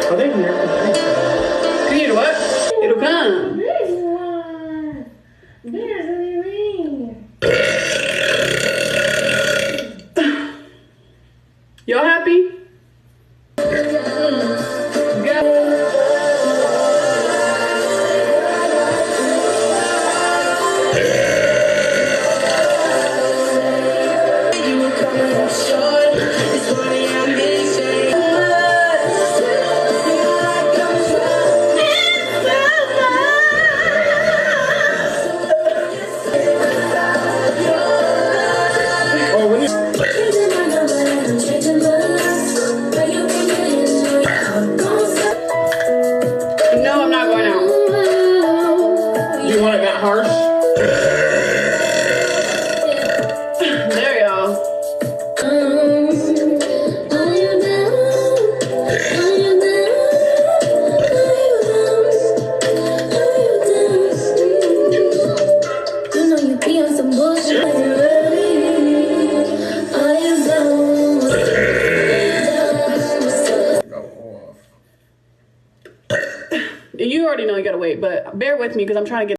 I think you're. You need what? It'll come. This one. There's what you mean. Y'all happy? No, I'm not going out. You want it that harsh? There y'all. You already know you gotta wait, but bear with me because I'm trying to get